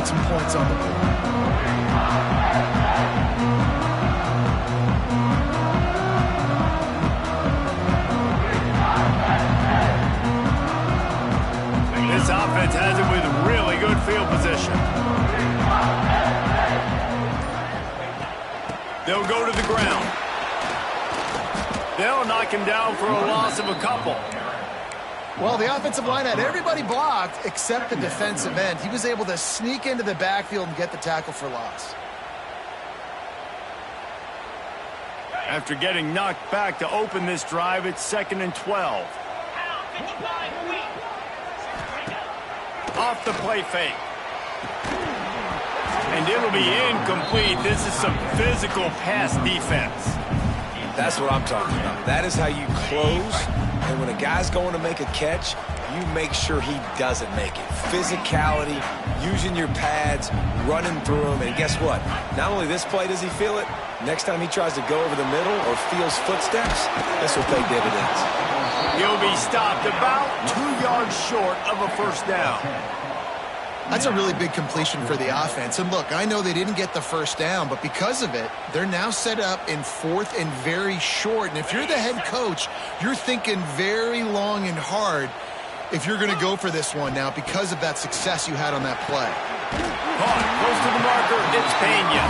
put some points on the board. This offense has it with really good field position. They'll go to the ground. They'll knock him down for a loss of a couple. Well, the offensive line had everybody blocked except the defensive end. He was able to sneak into the backfield and get the tackle for loss. After getting knocked back to open this drive, it's 2nd and 12. Off the play fake. And it'll be incomplete. This is some physical pass defense. That's what I'm talking about. That is how you close. And when a guy's going to make a catch, you make sure he doesn't make it. Physicality, using your pads, running through them. And guess what? Not only this play does he feel it, next time he tries to go over the middle or feels footsteps, this will pay dividends. He'll be stopped about 2 yards short of a first down. That's a really big completion for the offense. And look, I know they didn't get the first down, but because of it, they're now set up in 4th and very short. And if you're the head coach, you're thinking very long and hard if you're going to go for this one now because of that success you had on that play. Caught close to the marker. It's Pena.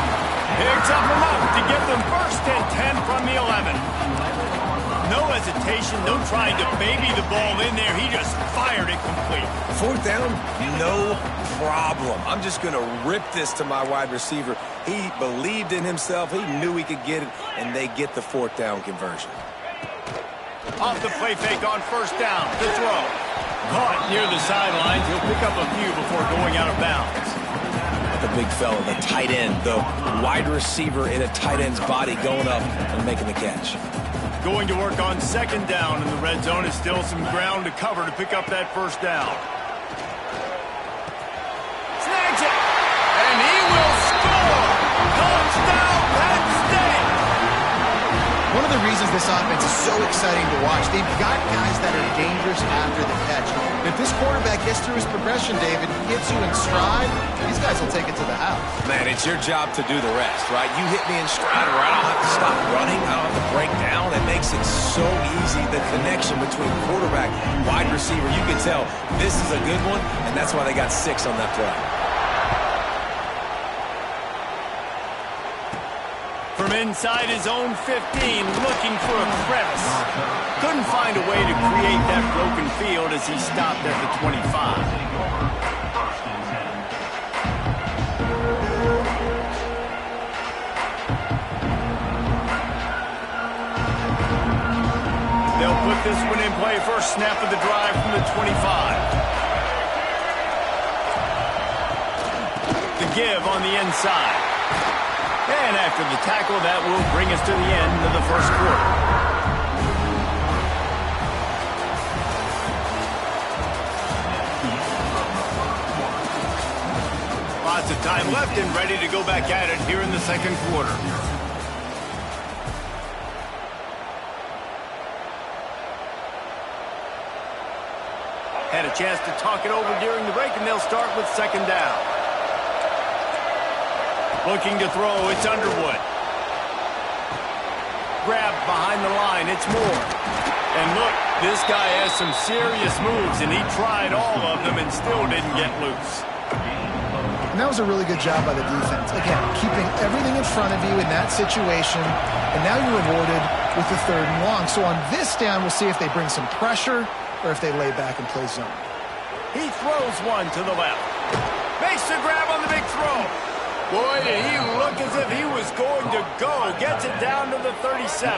Picks up enough to give them 1st and 10 from the 11. No hesitation, no trying to baby the ball in there. He just fired it complete. 4th down, no problem. I'm just going to rip this to my wide receiver. He believed in himself. He knew he could get it, and they get the 4th down conversion. Off the play fake on 1st down. The throw. Caught near the sidelines. He'll pick up a few before going out of bounds. The big fella, the tight end, the wide receiver in a tight end's body going up and making the catch. Going to work on 2nd down, and the red zone is still some ground to cover to pick up that 1st down. Snags it, and he will score! Touchdown, Penn State! One of the reasons this offense is so exciting to watch, they've got guys that are dangerous after the catch. If this quarterback gets through his progression, David, gets you in stride, these guys will take it to the house. Man, it's your job to do the rest, right? You hit me in stride where I don't have to stop running. I don't have to break down. It makes it so easy. The connection between quarterback and wide receiver, you can tell this is a good one, and that's why they got 6 on that play. From inside his own 15, looking for a crevice. Couldn't find a way to create that broken field as he stopped at the 25. They'll put this one in play first snap of the drive from the 25. The give on the inside. And after the tackle, that will bring us to the end of the 1st quarter. Lots of time left and ready to go back at it here in the 2nd quarter. Had a chance to talk it over during the break, and they'll start with 2nd down. Looking to throw, it's Underwood. Grabbed behind the line, it's Moore. And look, this guy has some serious moves, and he tried all of them and still didn't get loose. And that was a really good job by the defense. Again, keeping everything in front of you in that situation, and now you're rewarded with the 3rd and long. So on this down, we'll see if they bring some pressure or if they lay back and play zone. He throws one to the left. Makes the grab on the big throw. Boy, did he look as if he was going to go. Gets it down to the 37.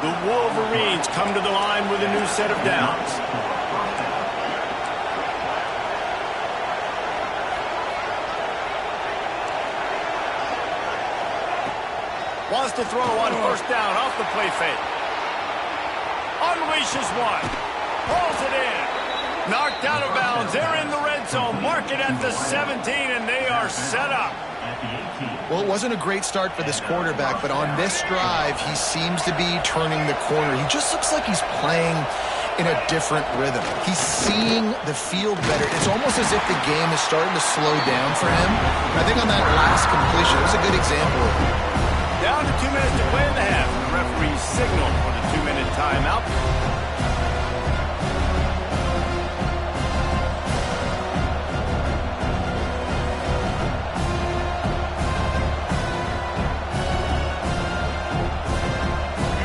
The Wolverines come to the line with a new set of downs. Wants to throw on 1st down off the play fake. Unleashes one. Pulls it in. Knocked out of bounds. They're in the red zone. Mark it at the 17, and they are set up. Well, it wasn't a great start for this quarterback, but on this drive, he seems to be turning the corner. He just looks like he's playing in a different rhythm. He's seeing the field better. It's almost as if the game is starting to slow down for him. And I think on that last completion, it was a good example of it. Down to 2 minutes to play in the half. The referee signaled for the 2-minute timeout.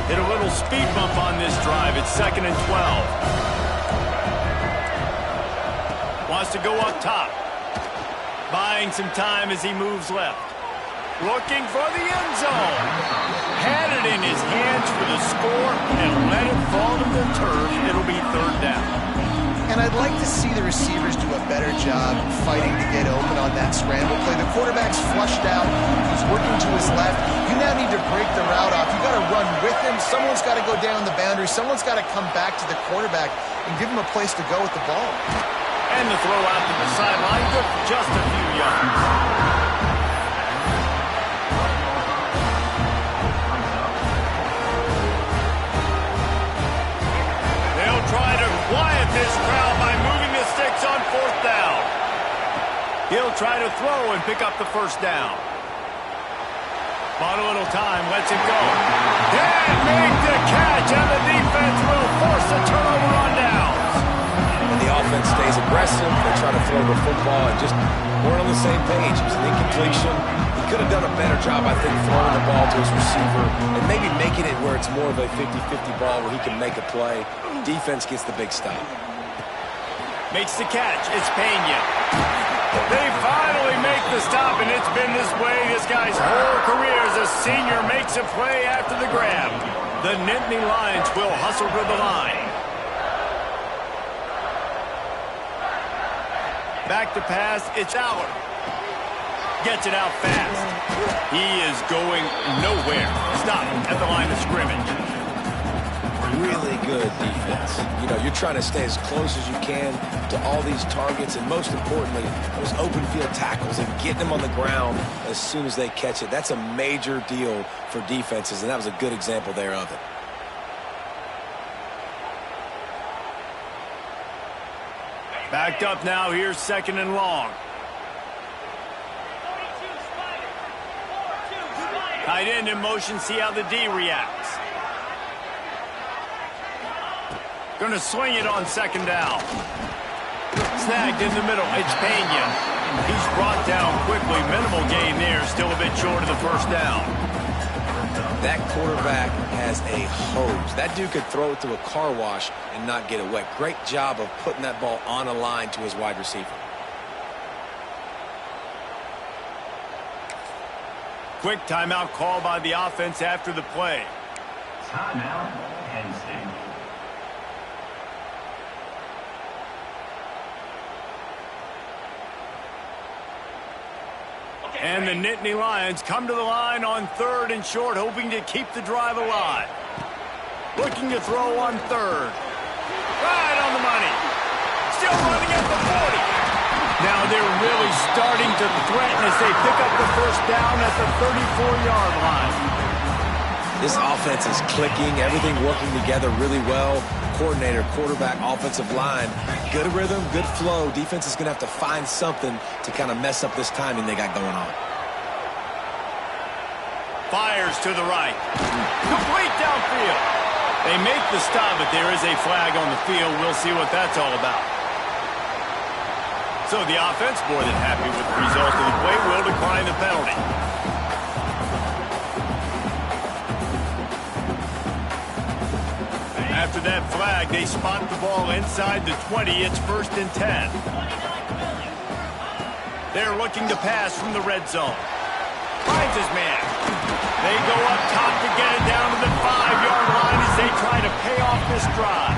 Hit a little speed bump on this drive. It's 2nd and 12. Wants to go up top. Buying some time as he moves left. Looking for the end zone. Had it in his hands for the score and let it fall to the turf. It'll be 3rd down. And I'd like to see the receivers do a better job fighting to get open on that scramble play. The quarterback's flushed out. He's working to his left. You now need to break the route off. You got to run with him. Someone's got to go down the boundary. Someone's got to come back to the quarterback and give him a place to go with the ball. And the throw out to the sideline, good for just a few yards. They'll try to quiet this crowd by moving the sticks on 4th down. He'll try to throw and pick up the 1st down. Bought a little time, lets it go. Can't make the catch, and the defense will force a turnover on downs. When the offense stays aggressive, they try to throw the football and just weren't on the same page. It was an incompletion. He could have done a better job, I think, throwing the ball to his receiver and maybe making it where it's more of a 50-50 ball where he can make a play. Defense gets the big stop. Makes the catch. It's Pena. They finally make the stop, and it's been this way this guy's whole career as a senior makes a play after the grab. The Nittany Lions will hustle to the line. Back to pass, it's Aller. Gets it out fast. He is going nowhere. Stop at the line of scrimmage. Really good defense. You know, you're trying to stay as close as you can to all these targets, and most importantly, those open field tackles and getting them on the ground as soon as they catch it. That's a major deal for defenses, and that was a good example there of it. Backed up now, here's 2nd and long. Tight end in motion, see how the D reacts. Going to swing it on 2nd down. Snagged in the middle, it's Pena. He's brought down quickly, minimal gain there, still a bit short of the 1st down. That quarterback has a hose. That dude could throw it through a car wash and not get it wet. Great job of putting that ball on a line to his wide receiver. Quick timeout call by the offense after the play. Timeout, Penn State. And the Nittany Lions come to the line on 3rd and short, hoping to keep the drive alive. Looking to throw on 3rd. Right on the money. Still running at the 40. Now they're really starting to threaten as they pick up the 1st down at the 34-yard line. This offense is clicking, everything working together really well. Coordinator, quarterback, offensive line. Good rhythm, good flow. Defense is going to have to find something to kind of mess up this timing they got going on. Fires to the right. Complete downfield. They make the stop, but there is a flag on the field. We'll see what that's all about. So the offense, more than happy with the result of the play, will decline the penalty. After that flag, they spot the ball inside the 20. It's 1st and 10. They're looking to pass from the red zone. Finds his man. They go up top to get it down to the 5-yard line as they try to pay off this drive.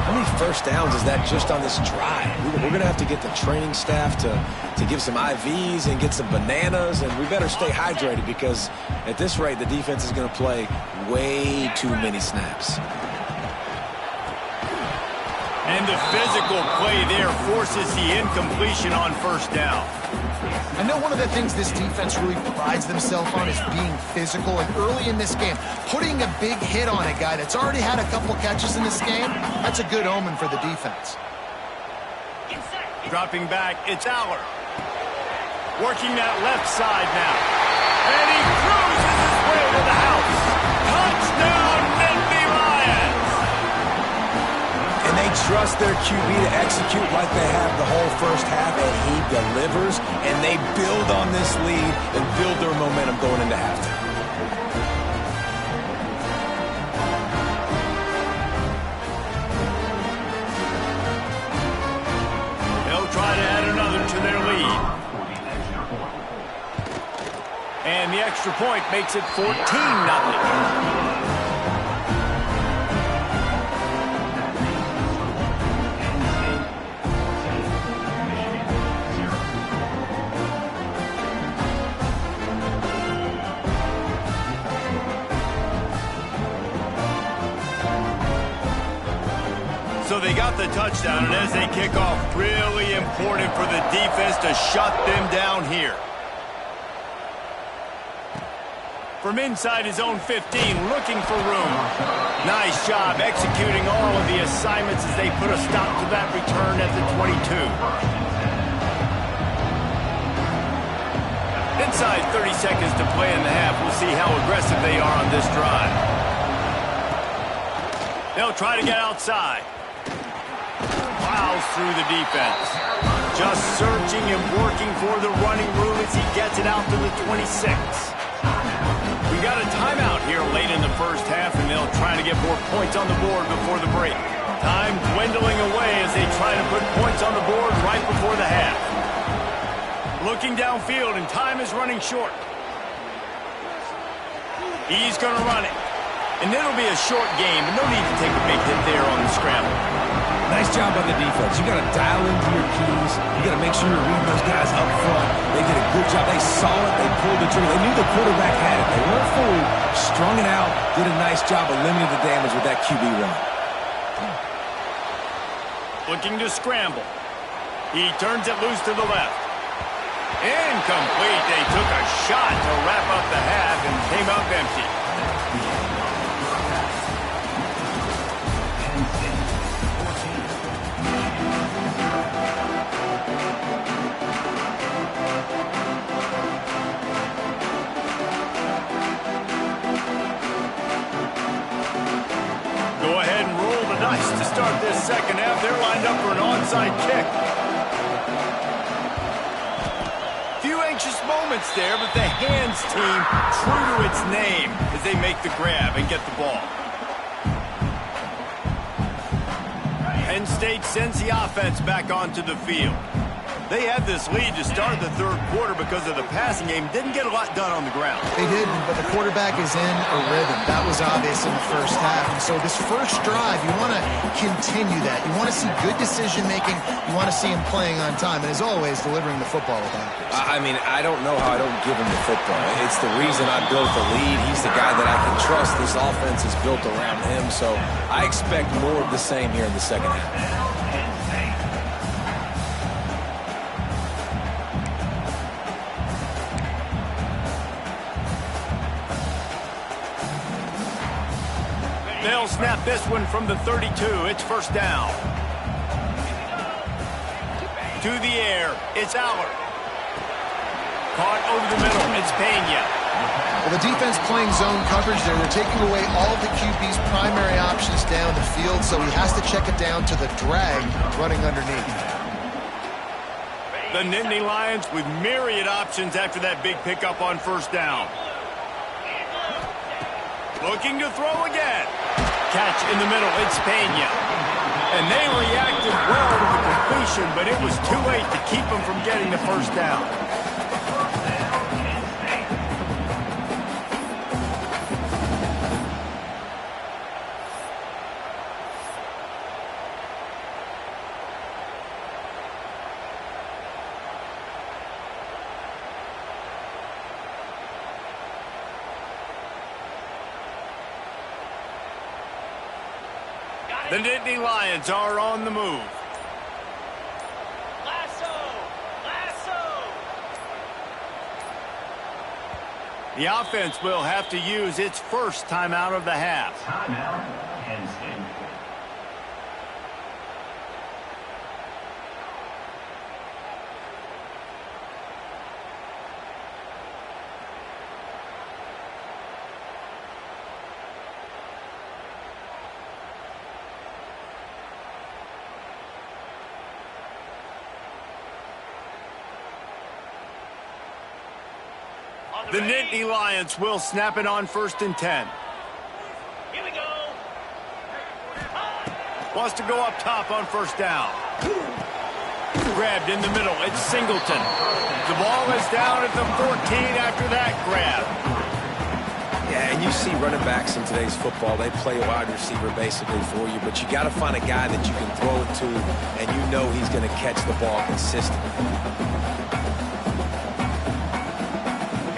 How many 1st downs is that just on this drive? We're going to have to get the training staff to give some IVs and get some bananas, and we better stay hydrated because at this rate, the defense is going to play way too many snaps. And the physical play there forces the incompletion on first down. I know one of the things this defense really prides themselves on is being physical, and early in this game, putting a big hit on a guy that's already had a couple catches in this game, that's a good omen for the defense. Dropping back, it's Aller. Working that left side now. And he cruises his way to the house. Touchdown, Nittany Lions! And they trust their QB to execute like they have the whole first half, and he delivers, and they build on this lead and build their momentum going into halftime. They'll try to add another to their lead. And the extra point makes it 14-0. So they got the touchdown, and as they kick off, really important for the defense to shut them down here. From inside his own 15, looking for room. Nice job executing all of the assignments as they put a stop to that return at the 22. Inside 30 seconds to play in the half. We'll see how aggressive they are on this drive. They'll try to get outside. Plows through the defense. Just searching and working for the running room as he gets it out to the 26. We got a timeout here late in the first half, and they'll try to get more points on the board before the break. Time dwindling away as they try to put points on the board right before the half. Looking downfield, and time is running short. He's going to run it. And it'll be a short game, and no need to take a big hit there on the scramble. Nice job by the defense. You got to dial into your keys. You got to make sure you're reading those guys up front. They did a good job. They saw it. They pulled the trigger. They knew the quarterback had it. They weren't fooled. Strung it out. Did a nice job of limiting the damage with that QB run. Looking to scramble. He turns it loose to the left. Incomplete. They took a shot to wrap up the half and came up empty. Go ahead and roll the dice to start this second half. They're lined up for an onside kick. Few anxious moments there, but the hands team true to its name as they make the grab and get the ball. Penn State sends the offense back onto the field. They had this lead to start the third quarter because of the passing game. Didn't get a lot done on the ground. They didn't, but the quarterback is in a rhythm. That was obvious in the first half. And so this first drive, you want to continue that. You want to see good decision-making. You want to see him playing on time. And as always, delivering the football with accuracy. I mean, I don't know how I don't give him the football. It's the reason I built the lead. He's the guy that I can trust. This offense is built around him. So I expect more of the same here in the second half. They'll snap this one from the 32. It's first down. To the air. It's Aller. Caught over the middle. It's Pena. Well, the defense playing zone coverage there. They're taking away all of the QB's primary options down the field, so he has to check it down to the drag running underneath. The Nittany Lions with myriad options after that big pickup on first down. Looking to throw again. Catch in the middle. It's Pena. And they reacted well to the completion, but it was too late to keep them from getting the first down. The Nittany Lions are on the move. The offense will have to use its first timeout of the half. Timeout, Penn State. The Nittany Lions will snap it on 1st and 10. Here we go. Wants to go up top on 1st down. Grabbed in the middle. It's Singleton. The ball is down at the 14 after that grab. Yeah, and you see running backs in today's football, they play a wide receiver basically for you, but you got to find a guy that you can throw it to, and you know he's going to catch the ball consistently.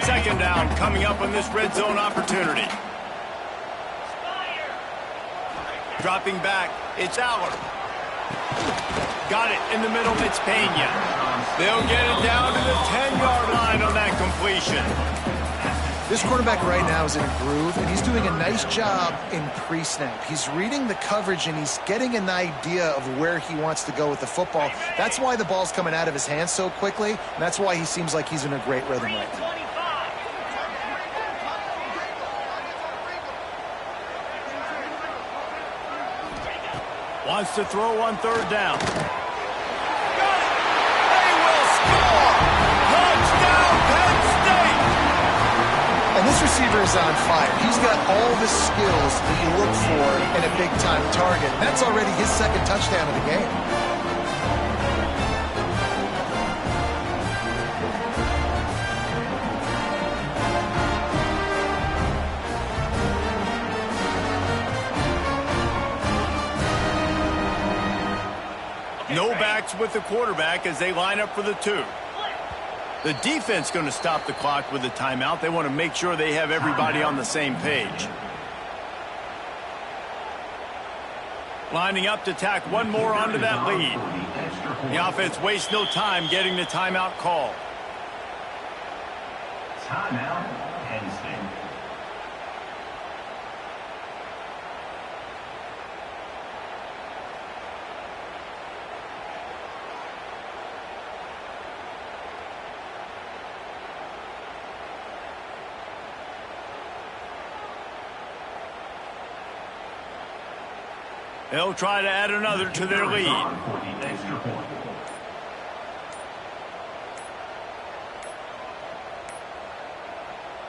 2nd down coming up on this red zone opportunity. Dropping back, it's Aller. Got it in the middle, it's Pena. They'll get it down to the 10-yard line on that completion. This quarterback right now is in a groove, and he's doing a nice job in pre-snap. He's reading the coverage, and he's getting an idea of where he wants to go with the football. That's why the ball's coming out of his hands so quickly, and that's why he seems like he's in a great rhythm right now. Wants to throw on 3rd down. Got it! They will score! Touchdown, Penn State! And this receiver is on fire. He's got all the skills that you look for in a big-time target. That's already his 2nd touchdown of the game. No backs with the quarterback as they line up for the 2. The defense going to stop the clock with a timeout. They want to make sure they have everybody on the same page. Lining up to tack one more onto that lead. The offense wastes no time getting the timeout call. Timeout, Penn State. They'll try to add another to their lead.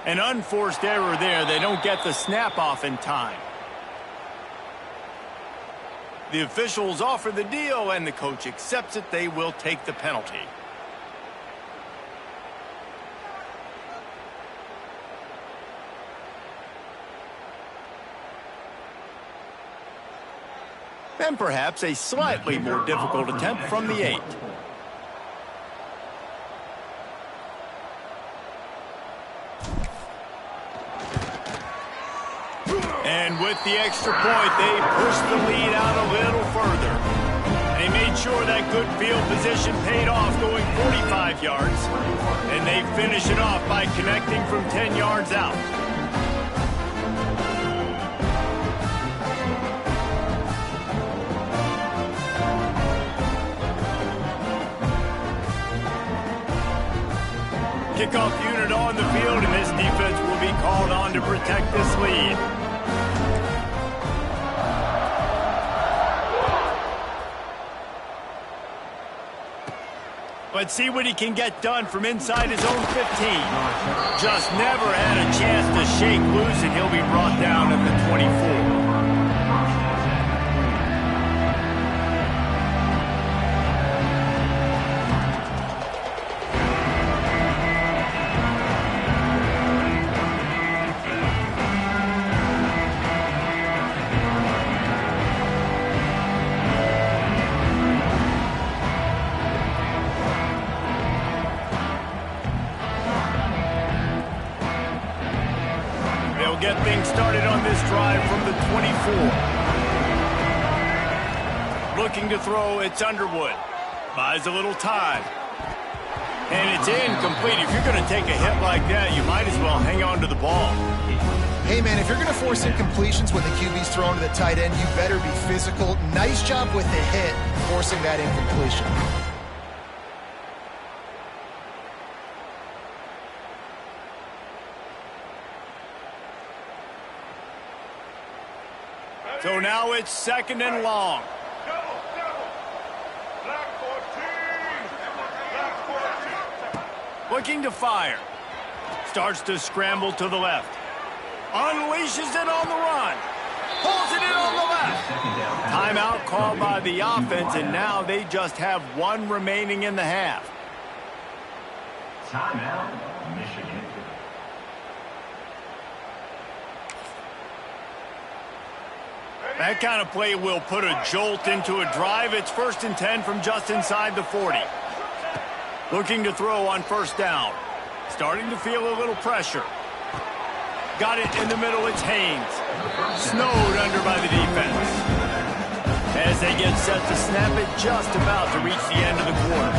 An unforced error there. They don't get the snap off in time. The officials offer the deal, and the coach accepts it. They will take the penalty. And perhaps a slightly more difficult attempt from the 8. And with the extra point, they pushed the lead out a little further. They made sure that good field position paid off, going 45 yards. And they finish it off by connecting from 10 yards out. Kickoff unit on the field, and this defense will be called on to protect this lead. Let's see what he can get done from inside his own 15. Just never had a chance to shake loose, and he'll be brought down at the 24. Get things started on this drive from the 24. Looking to throw, it's Underwood. Buys a little time. And it's incomplete. If you're going to take a hit like that, you might as well hang on to the ball. Hey, man, if you're going to force incompletions when the QB's thrown to the tight end, you better be physical. Nice job with the hit, forcing that incompletion. So now it's 2nd and long. Looking to fire. Starts to scramble to the left. Unleashes it on the run. Pulls it in on the left. Timeout called by the offense, and now they just have one remaining in the half. Timeout, Michigan. That kind of play will put a jolt into a drive. It's 1st and 10 from just inside the 40. Looking to throw on 1st down. Starting to feel a little pressure. Got it in the middle, it's Haynes. Snowed under by the defense. As they get set to snap it, just about to reach the end of the quarter.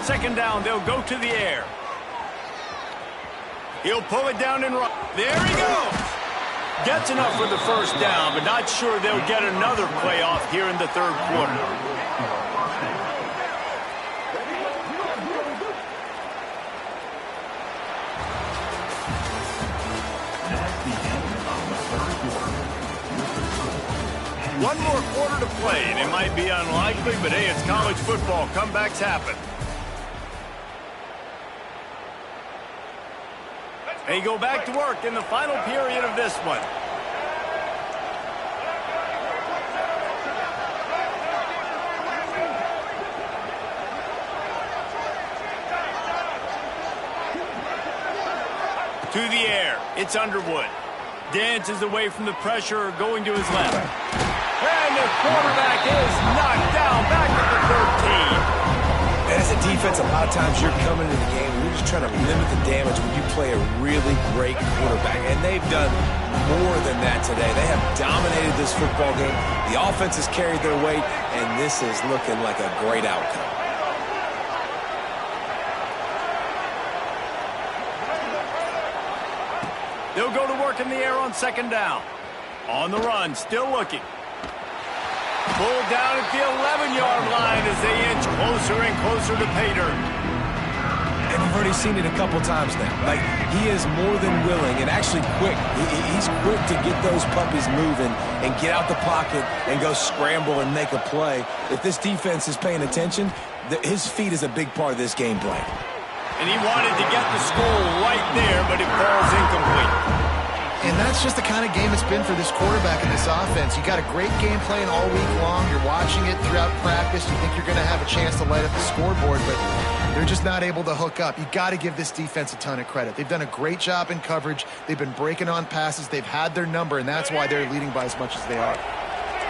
2nd down, they'll go to the air. He'll pull it down and run. There he goes. Gets enough for the 1st down, but not sure they'll get another play off here in the 3rd quarter. One more quarter to play, and it might be unlikely, but hey, it's college football. Comebacks happen. They go back to work in the final period of this one. To the air, it's Underwood. Dances away from the pressure, going to his left. And the quarterback is knocked down back at the 13. As a defense, a lot of times you're coming into the game and you're just trying to limit the damage when you play a really great quarterback. And they've done more than that today. They have dominated this football game. The offense has carried their weight, and this is looking like a great outcome. They'll go to work in the air on 2nd down. On the run, still looking. Pulled down at the 11-yard line as they inch closer and closer to pay dirt. And you've already seen it a couple times now. Like, he is more than willing and actually quick. He's quick to get those puppies moving and get out the pocket and go scramble and make a play. If this defense is paying attention, his feet is a big part of this game plan. And he wanted to get the score right there, but it falls incomplete. And that's just the kind of game it's been for this quarterback and this offense. You got a great game plan all week long. You're watching it throughout practice. You think you're going to have a chance to light up the scoreboard, but they're just not able to hook up. You got to give this defense a ton of credit. They've done a great job in coverage. They've been breaking on passes. They've had their number, and that's why they're leading by as much as they are.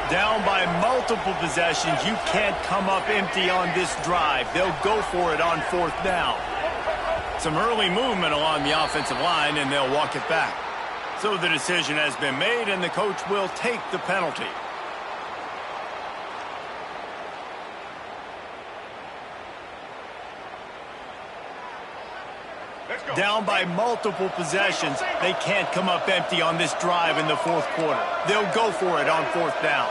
Down by multiple possessions. You can't come up empty on this drive. They'll go for it on 4th down. Some early movement along the offensive line, and they'll walk it back. So the decision has been made, and the coach will take the penalty. Down by multiple possessions. They can't come up empty on this drive in the 4th quarter. They'll go for it on 4th down.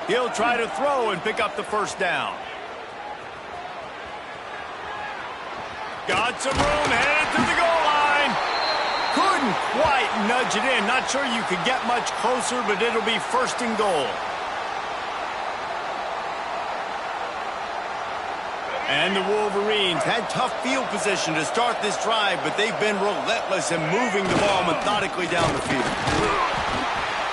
He'll try to throw and pick up the 1st down. Got some room, headed to the goal line. Couldn't quite nudge it in. Not sure you could get much closer, but it'll be 1st and goal. And the Wolverines had tough field position to start this drive, but they've been relentless in moving the ball methodically down the field.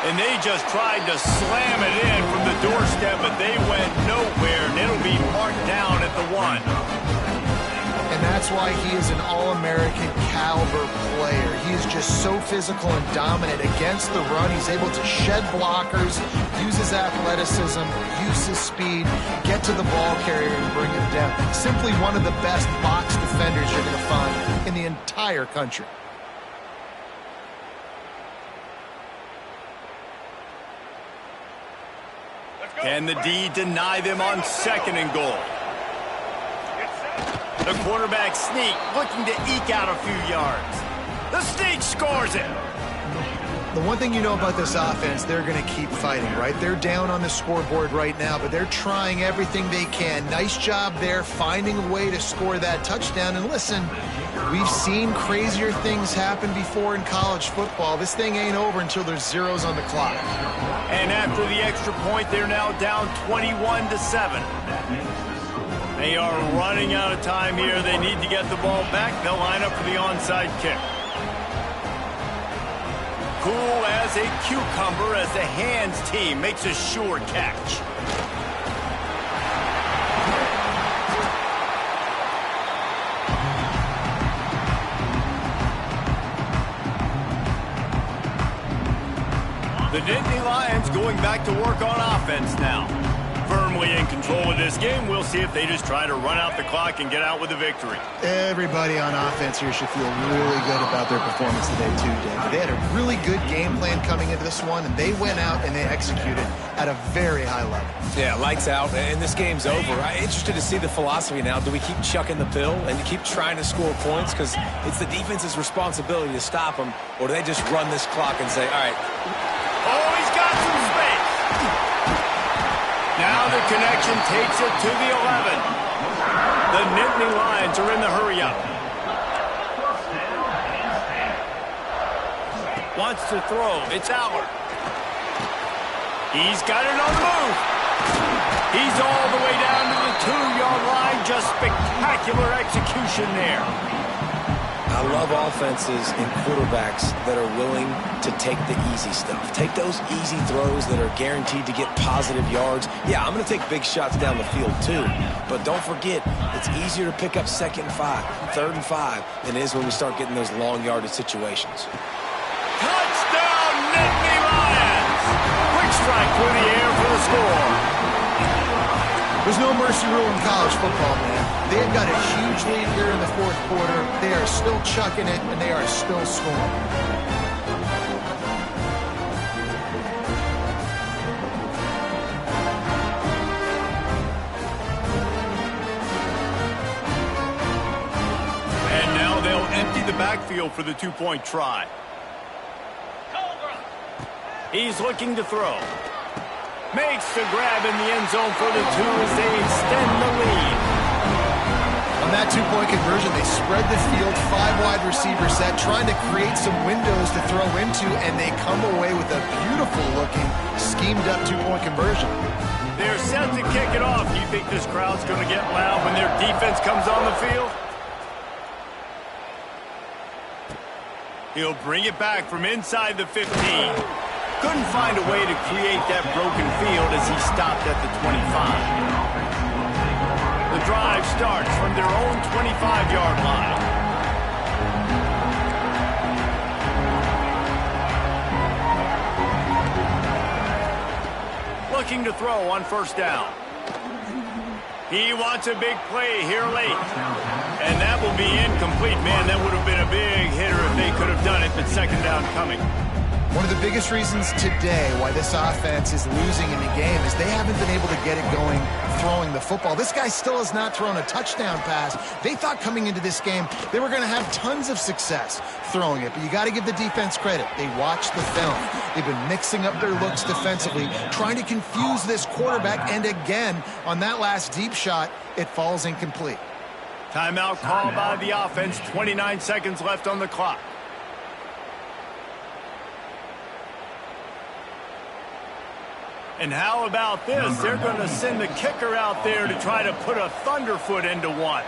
And they just tried to slam it in from the doorstep, but they went nowhere, and it'll be marked down at the 1. And that's why he is an All-American caliber player. He is just so physical and dominant against the run. He's able to shed blockers, use his athleticism, use his speed, get to the ball carrier and bring him down. Simply one of the best box defenders you're going to find in the entire country. Can the D deny them on 2nd and goal? The quarterback sneak, looking to eke out a few yards. The sneak scores it. The one thing you know about this offense, they're going to keep fighting, right? They're down on the scoreboard right now, but they're trying everything they can. Nice job there, finding a way to score that touchdown. And listen, we've seen crazier things happen before in college football. This thing ain't over until there's zeros on the clock. And after the extra point, they're now down 21-7. They are running out of time here. They need to get the ball back. They'll line up for the onside kick. Cool as a cucumber as the hands team makes a sure catch. The Nittany Lions going back to work on offense now. Firmly in control of this game. We'll see if they just try to run out the clock and get out with a victory. Everybody on offense here should feel really good about their performance today too, Dave. They had a really good game plan coming into this one, and they went out and they executed at a very high level. Yeah, lights out, and this game's over. I'm interested to see the philosophy now. Do we keep chucking the pill and keep trying to score points? Because it's the defense's responsibility to stop them, or do they just run this clock and say, all right. Oh, he's got some space. Now the connection takes it to the 11. The Nittany Lions are in the hurry-up. Wants to throw. It's Howard. He's got it on the move. He's all the way down to the 2-yard line. Just spectacular execution there. I love offenses and quarterbacks that are willing to take the easy stuff. Take those easy throws that are guaranteed to get positive yards. Yeah, I'm going to take big shots down the field too. But don't forget, it's easier to pick up 2nd and 5, 3rd and 5 than it is when we start getting those long yardage situations. Touchdown, Nittany Lions! Quick strike through the air for the score. There's no mercy rule in college football, man. They've got a huge lead here in the 4th quarter. They are still chucking it, and they are still scoring. And now they'll empty the backfield for the 2-point try. He's looking to throw. Makes the grab in the end zone for the 2 as they extend the lead. On that 2-point conversion, they spread the field, 5 wide receiver set, trying to create some windows to throw into, and they come away with a beautiful-looking, schemed-up 2-point conversion. They're set to kick it off. Do you think this crowd's going to get loud when their defense comes on the field? He'll bring it back from inside the 15. Couldn't find a way to create that broken field as he stopped at the 25. The drive starts from their own 25-yard line. Looking to throw on 1st down. He wants a big play here late. And that will be incomplete. Man, that would have been a big hitter if they could have done it, but 2nd down coming. One of the biggest reasons today why this offense is losing in the game is they haven't been able to get it going throwing the football. This guy still has not thrown a touchdown pass. They thought coming into this game they were going to have tons of success throwing it, but you got to give the defense credit. They watched the film. They've been mixing up their looks defensively, trying to confuse this quarterback, and again, on that last deep shot, it falls incomplete. Timeout called by the offense. 29 seconds left on the clock. And how about this? They're going to send the kicker out there to try to put a thunderfoot into one.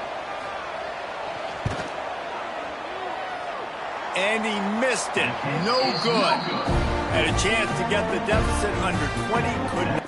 And he missed it. No good. Had a chance to get the deficit under 20, could